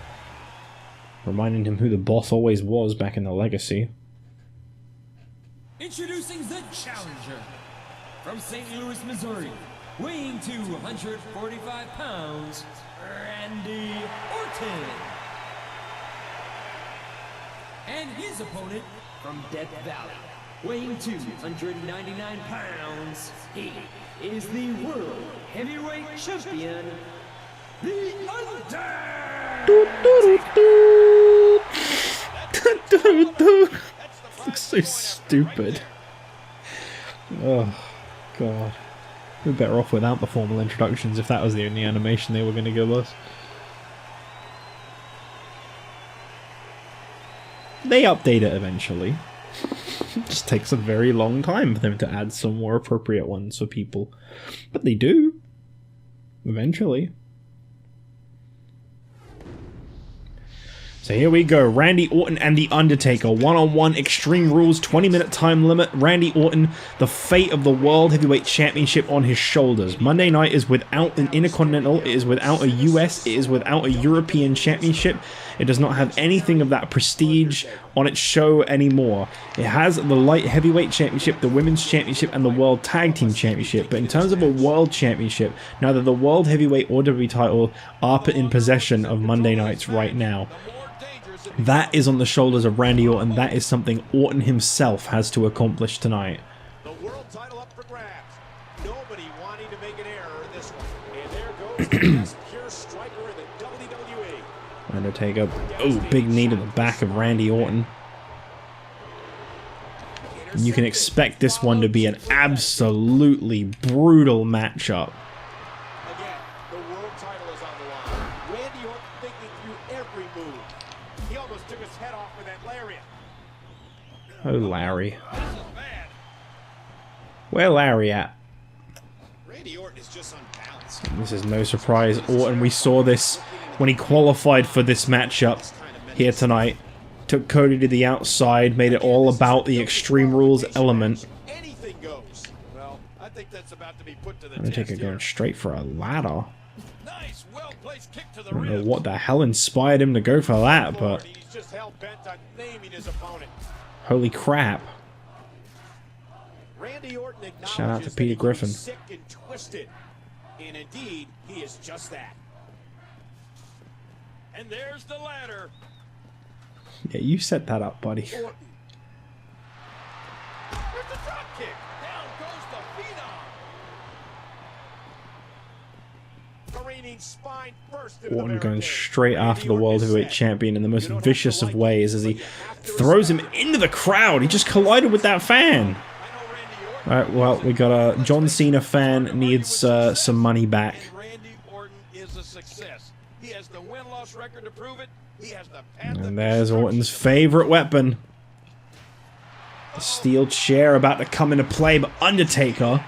reminding him who the boss always was back in the Legacy.
Introducing the challenger from St. Louis, Missouri, weighing 245 pounds, Randy Orton. And his opponent from Death Valley, weighing 299 pounds, he is the World Heavyweight Champion, The Undertaker!
Looks so stupid. Oh, God. We're better off without the formal introductions if that was the only animation they were going to give us. They update it eventually. It just takes a very long time for them to add some more appropriate ones for people. But they do. Eventually. So here we go, Randy Orton and The Undertaker, one-on-one, Extreme Rules, 20-minute time limit. Randy Orton, the fate of the World Heavyweight Championship on his shoulders. Monday night is without an Intercontinental, it is without a US, it is without a European Championship. It does not have anything of that prestige on its show anymore. It has the Light Heavyweight Championship, the Women's Championship, and the World Tag Team Championship. But in terms of a World Championship, neither the World Heavyweight or WWE title are put in possession of Monday nights right now. That is on the shoulders of Randy Orton. That is something Orton himself has to accomplish tonight.
The world title up for grabs. Nobody wanting to make an error in this one. And there goes the best pure striker in the WWE.
Undertaker. Oh, big knee to the back of Randy Orton. And you can expect this one to be an absolutely brutal matchup.
Again, the world title is on the line. Randy Orton thinking through every move. He almost took his head off with that lariat.
Oh, Larry. Where Larry at?
Randy Orton is just unbalanced.
This is no surprise. Orton, we saw this when he qualified for this matchup here tonight. Took Cody to the outside, made it all about the Extreme Rules element.
Anything goes. Well, I think that's about to be put to the
Undertaker
test
going
here.
straight for a ladder.
Nice, well-placed kick to the
I don't know
ribs.
what the hell inspired him to go for that, but
He's just hell-bent on naming his opponent.
holy crap.
Randy Orton acknowledges
Shout out to
that
Peter
he
Griffin.
was sick and twisted. And indeed, he is just that.
And there's the ladder.
Yeah, you set that up, buddy.
Orton.
There's the drop kick. Down goes the phenom.
Careening spine first into the
Orton going
barricade.
straight after the
Randy
World
Orton is
Heavyweight
set.
Champion in the most
You don't have
vicious
to
of
like
ways
it,
as
but
he
you have to
throws him
respect
into the crowd. He just collided with that fan.
I know Randy Orton.
Alright, well, we got a John Cena fan needs some money back.
And Randy Orton is a success. He has the win-loss record to prove it. He has the path to
And there's
destruction
Orton's
to-
favorite weapon. The steel chair about to come into play, but Undertaker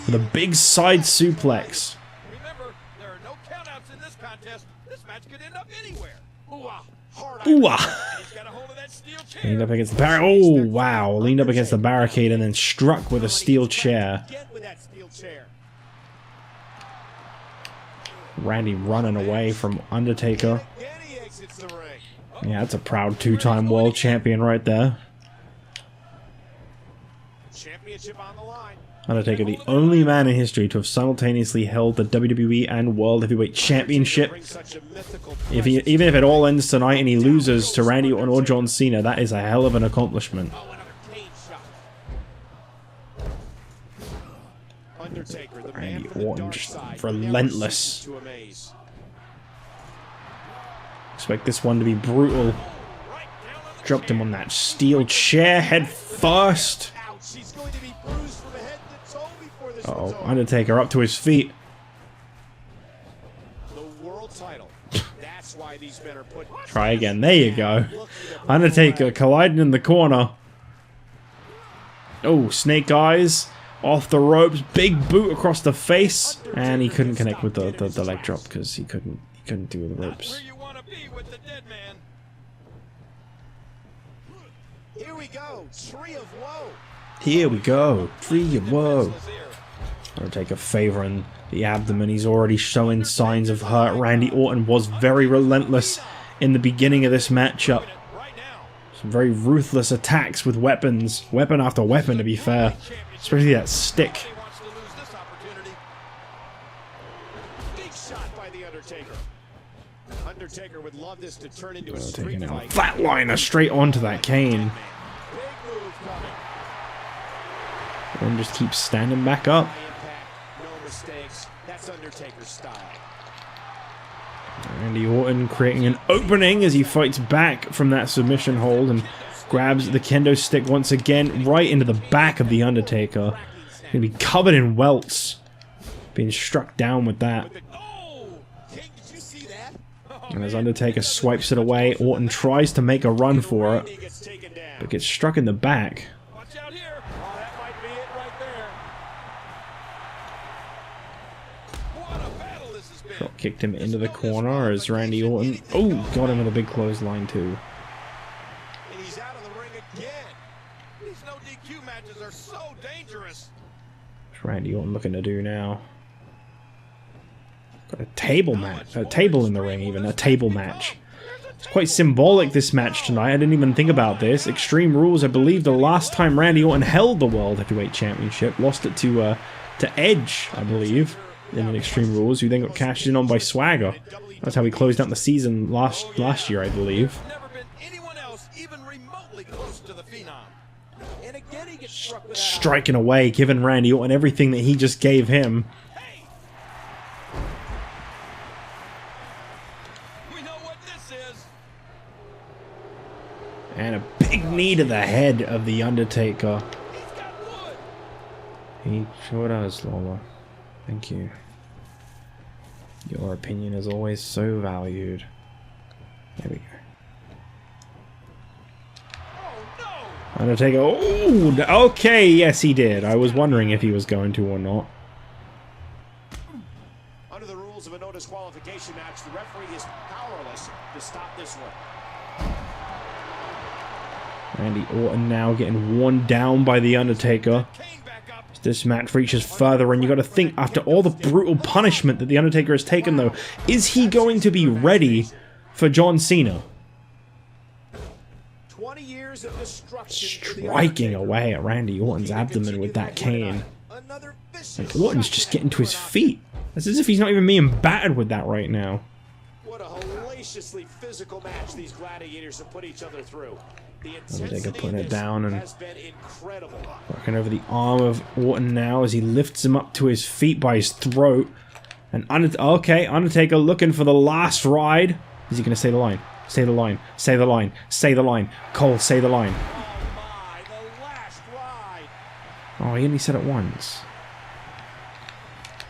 with a big side suplex.
Remember, there are no countouts in this contest. This match could end up anywhere.
Ooh-ah. Hard
Ooh,
And he's got a hold of that steel chair.
leaned up against the barricade. Oh, wow. Leaned up against the barricade and then struck with a steel chair.
Get with that steel chair.
Randy running away from Undertaker.
Then he exits the ring.
Yeah, that's a proud two-time world champion right there.
Championship on the line.
Undertaker, the only man in history to have simultaneously held the WWE and World Heavyweight Championship.
Brings such a mythical
Even if it all ends tonight and he loses to Randy Orton or John Cena, that is a hell of an accomplishment.
Oh, another cage shot. Undertaker, the man
Randy
from the
Orton
dark
just
side,
relentless.
never ceases to amaze.
Expect this one to be brutal. Dropped him on that steel chair head first.
Ouch, he's going to be bruised from head to toe before this
Uh-oh,
one's over.
Undertaker up to his feet.
The world title. That's why these men are put.
Try again. There you go. Undertaker colliding in the corner. Oh, snake eyes. Off the ropes. Big boot across the face. And he couldn't connect with the leg drop because he couldn't do the ropes.
Where you want to be with the dead man.
Here we go. Tree of woe.
Here we go. Tree of woe. Undertaker favoring the abdomen. He's already showing signs of hurt. Randy Orton was very relentless in the beginning of this matchup.
Right now.
Some very ruthless attacks with weapons. Weapon after weapon, to be fair. Especially that stick.
He wants to lose this opportunity.
Big shot by the Undertaker. Undertaker would love this to turn into a
Taking
street
out
fight.
flatliner straight onto that cane.
Big move coming.
And just keeps standing back up.
High impact, no mistakes. That's Undertaker's style.
Randy Orton creating an opening as he fights back from that submission hold and grabs the kendo stick once again right into the back of the Undertaker. He's gonna be covered in welts. Being struck down with that.
Oh! King, did you see that?
And as Undertaker swipes it away, Orton tries to make a run for it,
He gets taken down.
but gets struck in the back.
Watch out here.
Oh, that might be it right there.
What a battle this has been.
Drop kicked him into the corner as Randy Orton... Oh, got him with a big clothesline too.
And he's out of the ring again.
These no DQ matches are so dangerous.
What's Randy Orton looking to do now? Got a table match, a table in the ring even, a table match. It's quite symbolic, this match tonight. I didn't even think about this. Extreme Rules, I believe the last time Randy Orton held the World Heavyweight Championship, lost it to Edge, I believe, in an Extreme Rules, who then got cashed in on by Swagger. That's how he closed out the season last year, I believe.
Never been anyone else even remotely close to the Phenom.
And again, he gets struck with that.
Striking away, giving Randy Orton everything that he just gave him.
We know what this is.
And a big knee to the head of The Undertaker.
He's got wood.
He sure does, Lola. Thank you. Your opinion is always so valued. There we go.
Oh no.
Undertaker. Oh, okay. Yes, he did. I was wondering if he was going to or not.
Under the rules of a no disqualification match, the referee is powerless to stop this one.
Randy Orton now getting worn down by The Undertaker.
Kane back up.
As this match reaches further, and you got to think, after all the brutal punishment that The Undertaker has taken, though, is he going to be ready for John Cena?
20 years of destruction. for the
Striking
Undertaker.
away at Randy Orton's abdomen with that cane.
Another vicious
Like, Orton's
shot
just
to
getting to his
the crowd.
feet. It's as if he's not even being battered with that right now.
What a hellaciously physical match these gladiators have put each other through. The
Undertaker
intensity
putting
in
it
this
down and
has been incredible.
working over the arm of Orton now as he lifts him up to his feet by his throat. And Undertaker looking for the last ride. Is he going to say the line? Say the line. Say the line. Say the line. Cole, say the line.
Oh my, the last ride.
Oh, he only said it once.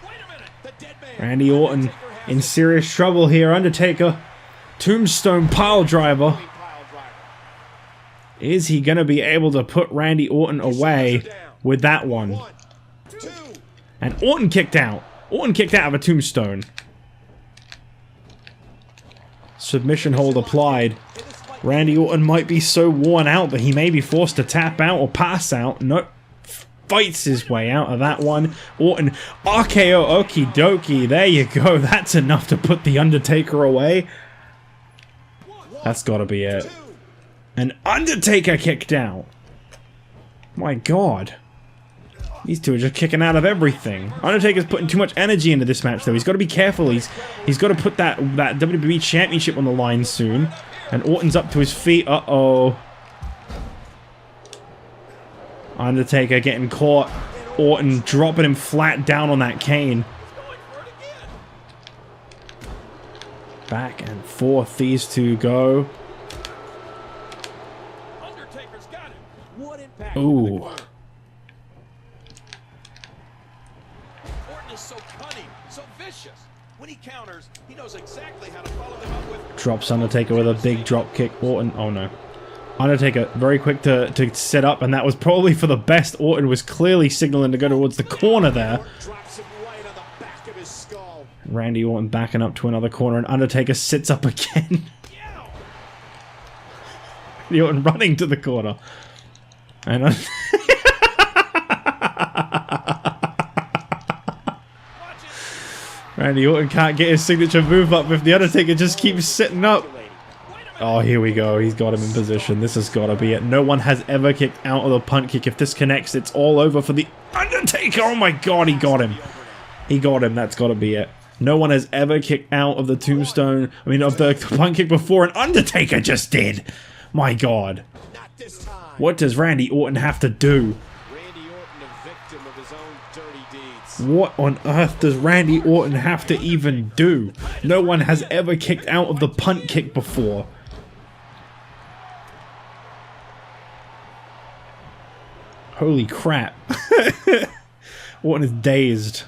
Wait a minute.
The dead man.
Randy Orton
Undertaker has
in
it.
serious trouble here. Undertaker. Tombstone pile driver.
Pile driver.
Is he going to be able to put Randy Orton away with that one?
1, 2.
And Orton kicked out. Orton kicked out of a tombstone. Submission hold applied. Randy Orton might be so worn out that he may be forced to tap out or pass out. Nope. Fights his way out of that one. Orton, RKO, okie dokie. There you go. That's enough to put The Undertaker away. That's gotta be it. An Undertaker kicked out. My god. These two are just kicking out of everything. Undertaker's putting too much energy into this match, though. He's got to be careful. He's got to put that WWE Championship on the line soon. And Orton's up to his feet. Uh-oh. Undertaker getting caught. Orton dropping him flat down on that cane.
Going for it again.
Back and forth these two go.
Undertaker's got it.
What impact?
Ooh.
Orton is so cunning, so vicious. When he counters, he knows exactly how to follow them up with.
Drops Undertaker with a big drop kick. Orton, oh no. Undertaker very quick to set up, and that was probably for the best. Orton was clearly signaling to go towards the corner there.
Drops him right on the back of his skull.
Randy Orton backing up to another corner, and Undertaker sits up again.
Yeah.
Randy Orton running to the corner. And Randy Orton can't get his signature move up if The Undertaker just keeps sitting up. Oh, here we go. He's got him in position. This has got to be it. No one has ever kicked out of the punt kick. If this connects, it's all over for The Undertaker. Oh my god, he got him. He got him. That's got to be it. No one has ever kicked out of the tombstone. I mean, of the punt kick before. And Undertaker just did. My god.
Not this time.
What does Randy Orton have to do?
Randy Orton, a victim of his own dirty deeds.
What on earth does Randy Orton have to even do? No one has ever kicked out of the punt kick before. Holy crap. Orton is dazed.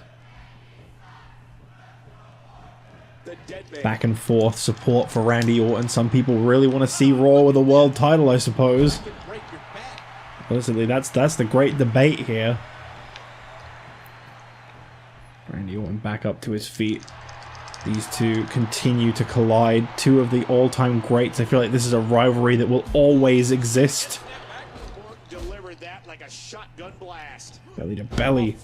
back and forth support for Randy Orton. Some people really want to see Raw with a world title, I suppose. Basically, that's the great debate here. Randy Orton back up to his feet. These two continue to collide. Two of the all-time greats. I feel like this is a rivalry that will always exist. Belly to belly.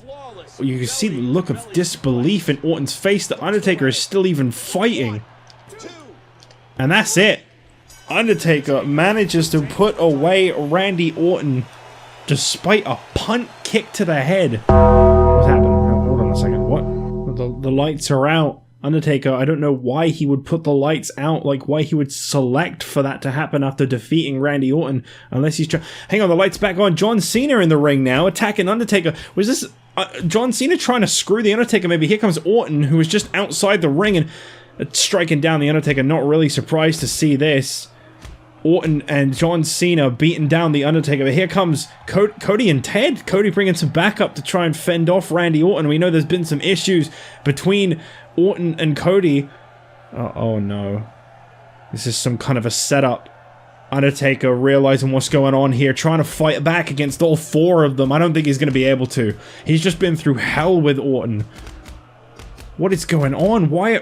You can see the look of disbelief in Orton's face. The Undertaker is still even fighting. And that's it. Undertaker manages to put away Randy Orton despite a punt kick to the head. What's happening? Hold on a second. What? The lights are out. Undertaker, I don't know why he would put the lights out, like why he would select for that to happen after defeating Randy Orton, unless he's trying... Hang on, the light's back on. John Cena in the ring now, attacking Undertaker. Was this John Cena trying to screw the Undertaker? Maybe here comes Orton, who was just outside the ring and striking down the Undertaker. Not really surprised to see this. Orton and John Cena beating down the Undertaker. But here comes Cody and Ted. Cody bringing some backup to try and fend off Randy Orton. We know there's been some issues between Orton and Cody. Oh no. This is some kind of a setup. Undertaker realizing what's going on here, trying to fight back against all four of them. I don't think he's going to be able to. He's just been through hell with Orton. What is going on? Why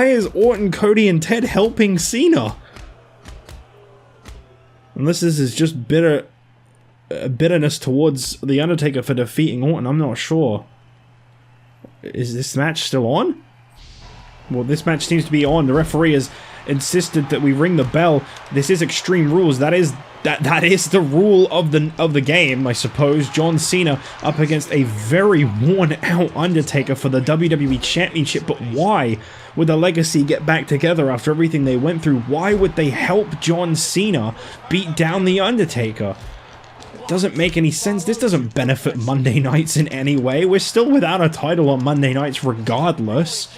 is Orton, Cody, and Ted helping Cena? Unless this is just bitterness towards the Undertaker for defeating Orton, I'm not sure. Is this match still on? Well, this match seems to be on. The referee has insisted that we ring the bell. This is Extreme Rules. That is the rule of the game, I suppose. John Cena up against a very worn-out Undertaker for the WWE Championship. But why would the Legacy get back together after everything they went through? Why would they help John Cena beat down the Undertaker? Doesn't make any sense. This doesn't benefit Monday nights in any way. We're still without a title on Monday nights regardless.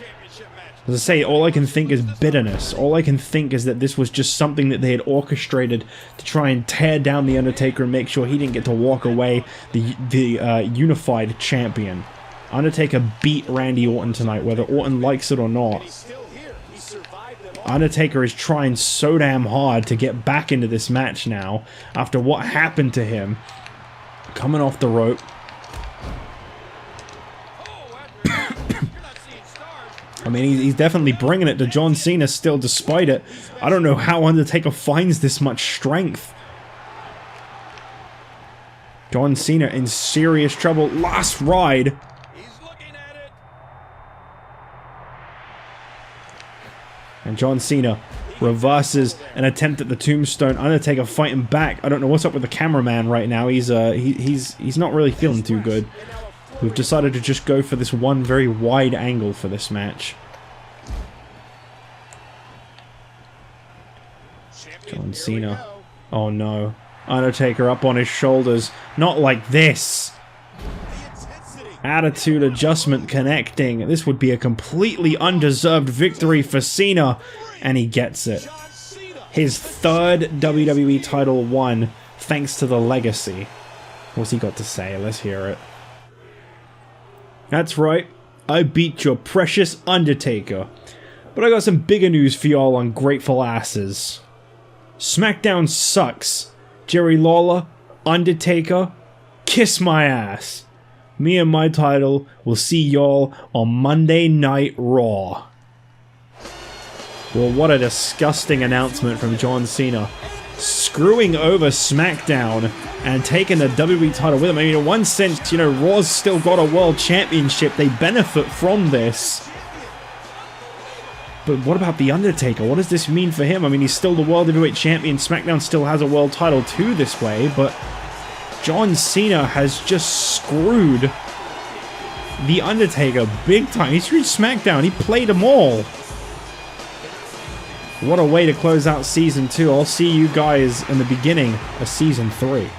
As I say, all I can think is bitterness. All I can think is that this was just something that they had orchestrated to try and tear down the Undertaker and make sure he didn't get to walk away the unified champion. Undertaker beat Randy Orton tonight, whether Orton likes it or not. Undertaker is trying so damn hard to get back into this match now after what happened to him. Coming off the rope. I mean, he's definitely bringing it to John Cena still despite it. I don't know how Undertaker finds this much strength. John Cena in serious trouble. Last ride. And John Cena reverses an attempt at the tombstone. Undertaker fighting back. I don't know what's up with the cameraman right now. He's not really feeling too good. We've decided to just go for this one very wide angle for this match. John Cena. Oh no. Undertaker up on his shoulders. Not like this. Attitude adjustment connecting. This would be a completely undeserved victory for Cena. And he gets it. His third WWE title won thanks to the Legacy. What's he got to say? Let's hear it. That's right. I beat your precious Undertaker. But I got some bigger news for y'all on grateful asses. SmackDown sucks. Jerry Lawler, Undertaker, kiss my ass. Me and my title will see y'all on Monday Night Raw. Well, what a disgusting announcement from John Cena. Screwing over SmackDown and taking the WWE title with him. I mean, in one sense, you know, Raw's still got a world championship. They benefit from this. But what about The Undertaker? What does this mean for him? I mean, he's still the World Heavyweight Champion. SmackDown still has a world title too this way, but John Cena has just screwed The Undertaker big time. He screwed SmackDown. He played them all. What a way to close out Season 2. I'll see you guys in the beginning of Season 3.